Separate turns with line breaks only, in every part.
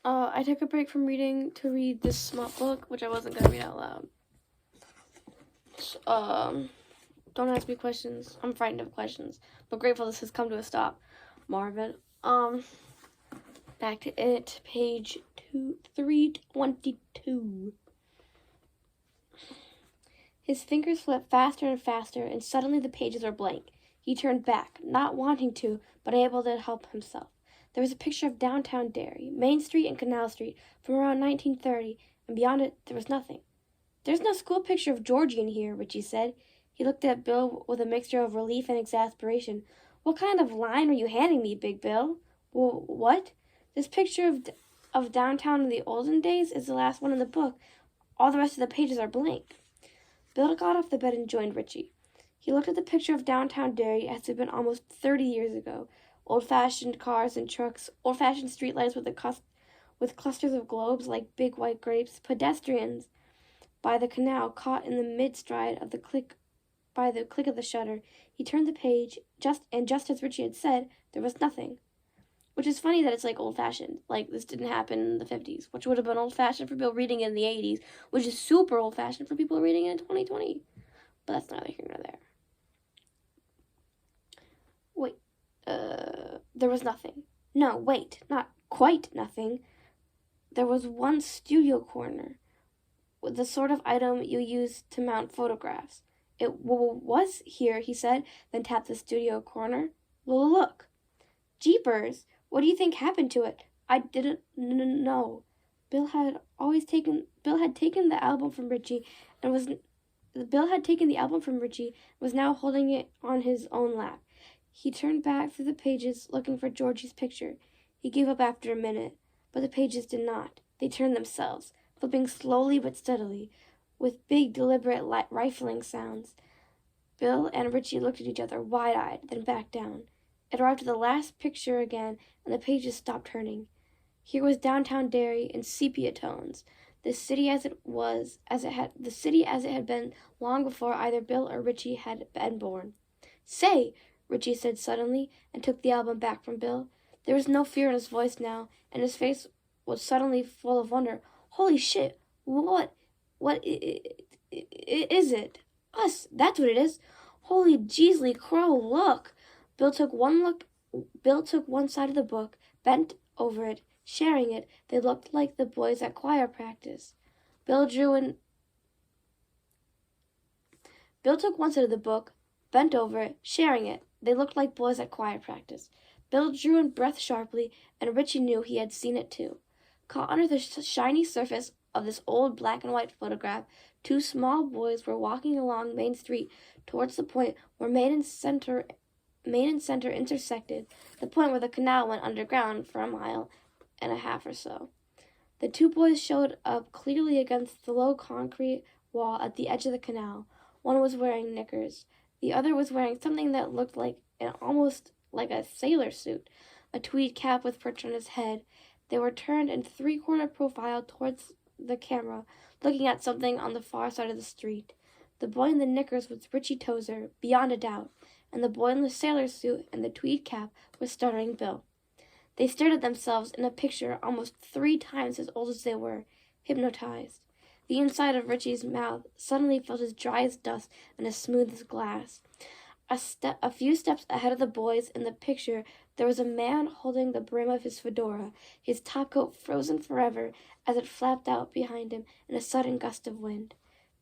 I took a break from reading to read this smut book, which I wasn't gonna read out loud. Don't ask me questions. I'm frightened of questions, but grateful this has come to a stop. Marvin. Back to it, page 322. His fingers flipped faster and faster, and suddenly the pages were blank. He turned back, not wanting to, but unable to help himself. There was a picture of downtown Derry, Main Street and Canal Street, from around 1930, and beyond it there was nothing. "There's no school picture of Georgie in here," Richie said. He looked at Bill with a mixture of relief and exasperation. "What kind of line are you handing me, Big Bill?" What? This picture of downtown in the olden days is the last one in the book. All the rest of the pages are blank." Bill got off the bed and joined Richie. He looked at the picture of downtown Derry as it had been almost 30 years ago. Old-fashioned cars and trucks, old-fashioned streetlights with clusters of globes like big white grapes, pedestrians by the canal caught in the mid-stride of the click of the shutter. He turned the page, just as Richie had said, there was nothing. Which is funny that it's like old-fashioned. Like, this didn't happen in the 50s, which would have been old-fashioned for people reading it in the 80s, which is super old-fashioned for people reading it in 2020. But that's neither here nor there. Wait, there was nothing. No, wait, not quite nothing. There was one studio corner, with the sort of item you use to mount photographs. "It was here," he said, then tapped the studio corner. "Well, look." "Jeepers! What do you think happened to it?" "I didn't know." Bill had taken the album from Richie and was now holding it on his own lap. He turned back through the pages, looking for Georgie's picture. He gave up after a minute, but the pages did not. They turned themselves, flipping slowly but steadily, with big, deliberate, rifling sounds. Bill and Richie looked at each other, wide-eyed, then back down. It arrived at the last picture again, and the pages stopped turning. Here was downtown Derry in sepia tones, the city as it had been long before either Bill or Richie had been born. "Say," Richie said suddenly, and took the album back from Bill. There was no fear in his voice now, and his face was suddenly full of wonder. "Holy shit! What is it? Us! That's what it is! Holy Jeezly Crow! Look!" Bill took one side of the book, bent over it, sharing it. They looked like the boys at choir practice. Bill took one side of the book, bent over it, sharing it. They looked like boys at choir practice. Bill drew in breath sharply, and Richie knew he had seen it too. Caught under the shiny surface of this old black-and-white photograph, two small boys were walking along Main Street towards the point where Main and Center intersected, the point where the canal went underground for 1.5 miles or so. The two boys showed up clearly against the low concrete wall at the edge of the canal. One was wearing knickers. The other was wearing something that looked almost like a sailor suit, a tweed cap with perch on his head. They were turned in 3/4 profile towards the camera, looking at something on the far side of the street. The boy in the knickers was Richie Tozer, beyond a doubt, and the boy in the sailor suit and the tweed cap was stuttering Bill. They stared at themselves in a picture almost 3 times as old as they were, hypnotized. The inside of Richie's mouth suddenly felt as dry as dust and as smooth as glass. A few steps ahead of the boys in the picture, there was a man holding the brim of his fedora, his topcoat frozen forever as it flapped out behind him in a sudden gust of wind.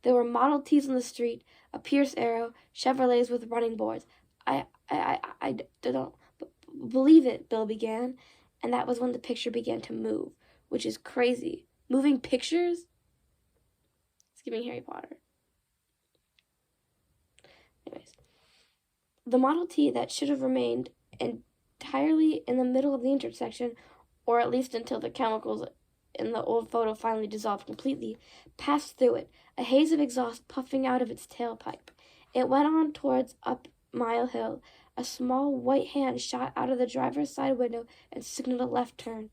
There were Model Ts on the street, a Pierce Arrow, Chevrolets with running boards. I don't believe it," Bill began, and that was when the picture began to move, which is crazy. Moving pictures? It's giving Harry Potter. Anyways. The Model T that should have remained entirely in the middle of the intersection, or at least until the chemicals in the old photo finally dissolved completely, passed through it, a haze of exhaust puffing out of its tailpipe. It went on towards Up Mile Hill. A small white hand shot out of the driver's side window and signaled a left turn.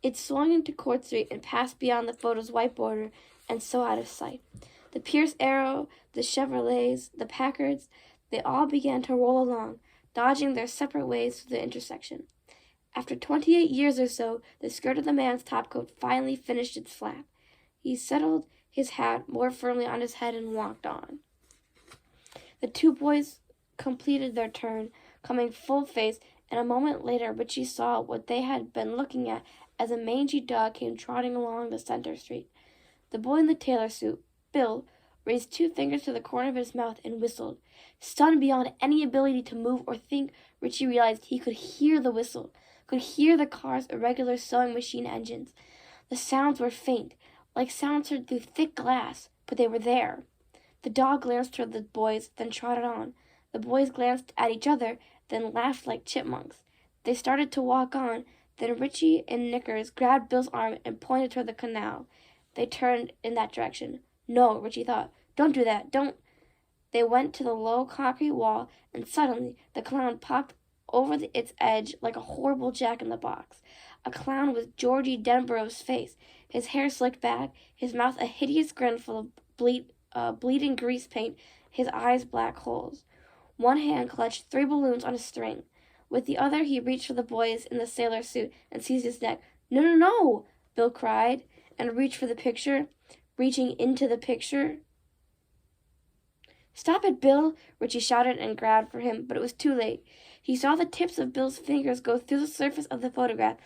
It swung into Court Street and passed beyond the photo's white border and so out of sight. The Pierce Arrow, the Chevrolets, the Packards, they all began to roll along, dodging their separate ways through the intersection. After 28 years or so, the skirt of the man's topcoat finally finished its flap. He settled his hat more firmly on his head and walked on. The two boys completed their turn, coming full face, and a moment later Richie saw what they had been looking at as a mangy dog came trotting along the center street. The boy in the tailor suit, Bill, raised 2 fingers to the corner of his mouth and whistled. Stunned beyond any ability to move or think, Richie realized he could hear the whistle, could hear the car's irregular sewing machine engines. The sounds were faint, like sounds heard through thick glass, but they were there. The dog glanced toward the boys, then trotted on. The boys glanced at each other, then laughed like chipmunks. They started to walk on. Then Richie and Knickers grabbed Bill's arm and pointed toward the canal. They turned in that direction. No, Richie thought. Don't do that. Don't. They went to the low concrete wall, and suddenly the clown popped over its edge like a horrible jack-in-the-box. A clown with Georgie Denborough's face, his hair slicked back, his mouth a hideous grin full of bleeding grease paint, his eyes black holes. One hand clutched 3 balloons on a string. With the other, he reached for the boys in the sailor suit and seized his neck. No, no, no, Bill cried, and reached for the picture, reaching into the picture. Stop it, Bill, Richie shouted and grabbed for him, but it was too late. He saw the tips of Bill's fingers go through the surface of the photograph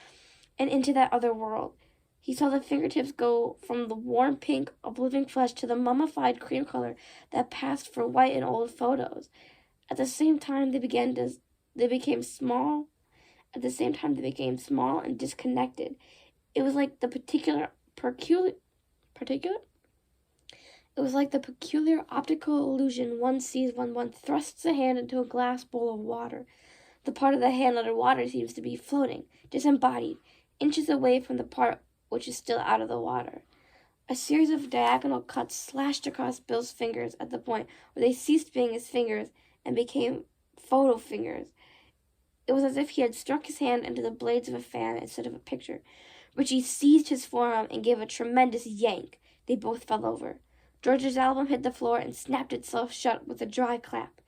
and into that other world. He saw the fingertips go from the warm pink of living flesh to the mummified cream color that passed for white in old photos. At the same time, they became small. At the same time, they became small and disconnected. It was like the peculiar optical illusion one sees when one thrusts a hand into a glass bowl of water. The part of the hand under water seems to be floating, disembodied, inches away from the part which is still out of the water. A series of diagonal cuts slashed across Bill's fingers at the point where they ceased being his fingers and became photo fingers. It was as if he had struck his hand into the blades of a fan instead of a picture. Richie seized his forearm and gave a tremendous yank. They both fell over. George's album hit the floor and snapped itself shut with a dry clap.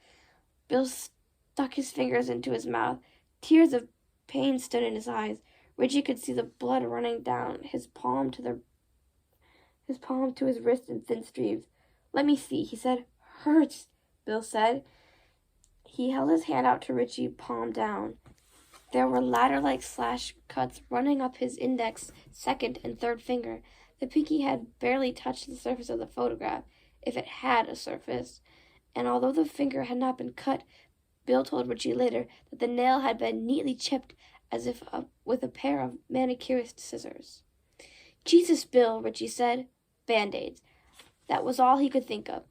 Bill stuck his fingers into his mouth. Tears of pain stood in his eyes. Richie could see the blood running down his palm to his wrist in thin streams. Let me see, he said. Hurts, Bill said. He held his hand out to Richie, palm down. There were ladder-like slash cuts running up his index, second, and third finger. The pinky had barely touched the surface of the photograph, if it had a surface, and although the finger had not been cut, Bill told Richie later that the nail had been neatly chipped as if with a pair of manicurist scissors. Jesus, Bill, Richie said. Band-aids. That was all he could think of.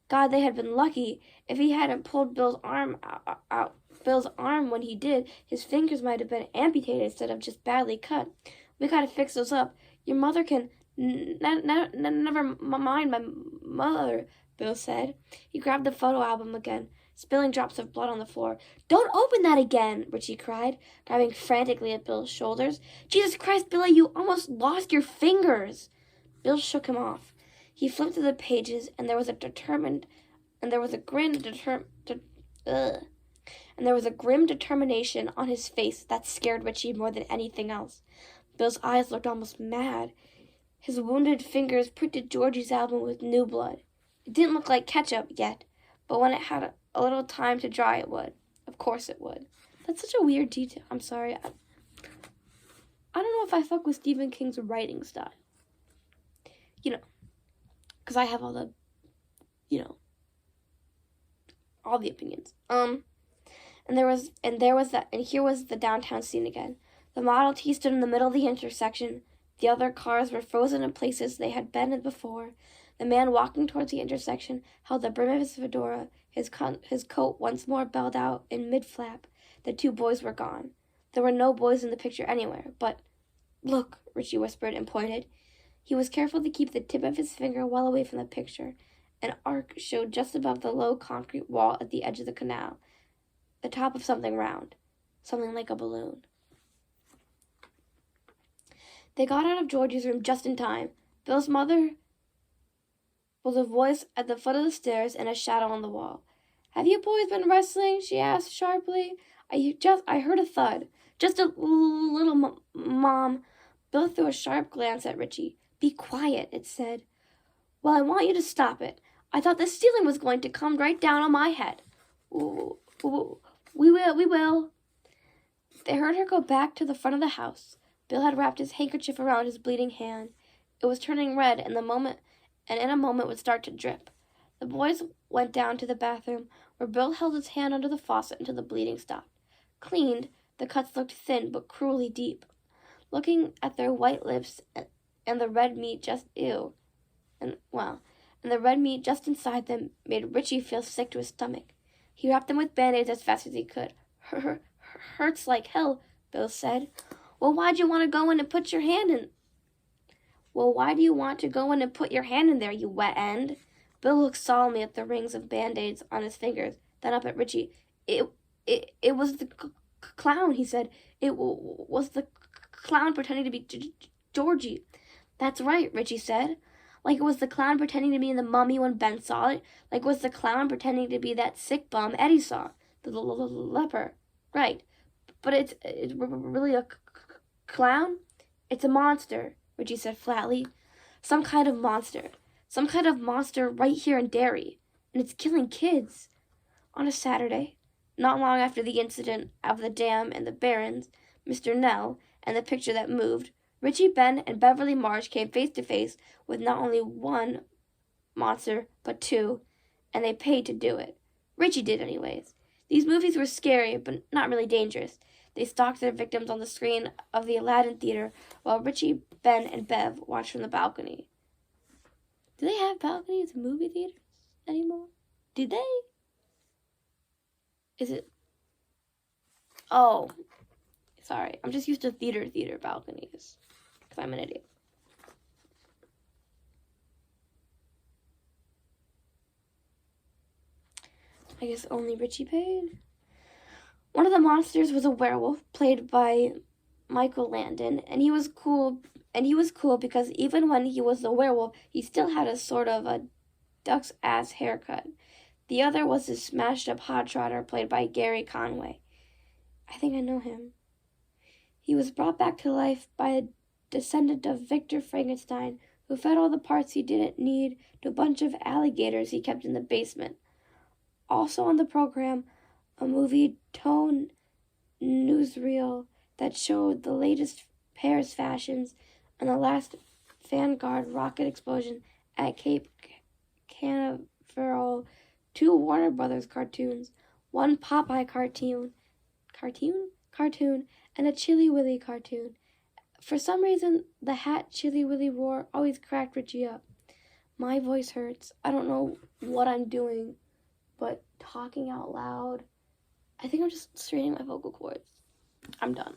God, they had been lucky. If he hadn't pulled Bill's arm when he did, his fingers might have been amputated instead of just badly cut. We gotta fix those up. Your mother can... never mind my mother, Bill said. He grabbed the photo album again, spilling drops of blood on the floor. Don't open that again, Richie cried, grabbing frantically at Bill's shoulders. Jesus Christ, Billy, you almost lost your fingers. Bill shook him off. He flipped through the pages, and there was a grim determination on his face that scared Richie more than anything else. Bill's eyes looked almost mad. His wounded fingers pricked at Georgie's album with new blood. It didn't look like ketchup yet, but when it had a little time to dry, it would. Of course it would. That's such a weird detail. I'm sorry. I don't know if I fuck with Stephen King's writing style. Because I have all the opinions. And here was the downtown scene again. The Model T stood in the middle of the intersection. The other cars were frozen in places they had been in before. The man walking towards the intersection held the brim of his fedora, his coat once more belled out in mid-flap. The 2 boys were gone. There were no boys in the picture anywhere, but... Look, Richie whispered and pointed. He was careful to keep the tip of his finger well away from the picture. An arc showed just above the low concrete wall at the edge of the canal, the top of something round, something like a balloon. They got out of Georgie's room just in time. Bill's mother was a voice at the foot of the stairs and a shadow on the wall. Have you boys been wrestling? She asked sharply. I heard a thud. Just a little, Mom. Bill threw a sharp glance at Richie. Be quiet, it said. Well, I want you to stop it. I thought the ceiling was going to come right down on my head. Ooh, ooh, we will. They heard her go back to the front of the house. Bill had wrapped his handkerchief around his bleeding hand. It was turning red in a moment would start to drip. The boys went down to the bathroom, where Bill held his hand under the faucet until the bleeding stopped. Cleaned, the cuts looked thin but cruelly deep. Looking at their white lips and the red meat just and the red meat just inside them made Richie feel sick to his stomach. He wrapped them with band-aids as fast as he could. Hurts like hell, Bill said. Well, why'd you want to go in and put your hand in? Well, why do you want to go in and put your hand in there, you wet end? Bill looked solemnly at the rings of band-aids on his fingers, then up at Richie. It was the clown, he said. It was the clown pretending to be Georgie. That's right, Richie said. Like it was the clown pretending to be in the mummy when Ben saw it. Like it was the clown pretending to be that sick bum Eddie saw. The leper. Right. But it's really a clown? It's a monster, Richie said flatly. Some kind of monster. Some kind of monster right here in Derry. And it's killing kids. On a Saturday, not long after the incident of the dam and the Barrens, Mr. Nell, and the picture that moved, Richie, Ben, and Beverly Marsh came face to face with not only one monster, but two, and they paid to do it. Richie did anyways. These movies were scary, but not really dangerous. They stalked their victims on the screen of the Aladdin Theater while Richie, Ben, and Bev watched from the balcony. Do they have balconies in movie theaters anymore? Do they? Is it? Oh, sorry. I'm just used to theater balconies. Because I'm an idiot. I guess only Richie paid. One of the monsters was a werewolf played by Michael Landon, and he was cool because even when he was a werewolf, he still had a sort of a duck's ass haircut. The other was a smashed up hot trotter played by Gary Conway. I think I know him. He was brought back to life by a descendant of Victor Frankenstein, who fed all the parts he didn't need to a bunch of alligators he kept in the basement. Also on the program, a movie tone newsreel that showed the latest Paris fashions and the last Vanguard rocket explosion at Cape Canaveral, 2 Warner Brothers cartoons, 1 Popeye cartoon, and a Chilly Willy cartoon. For some reason, the hat Chilly Willy wore always cracked Richie up. My voice hurts. I don't know what I'm doing, but talking out loud, I think I'm just straining my vocal cords. I'm done.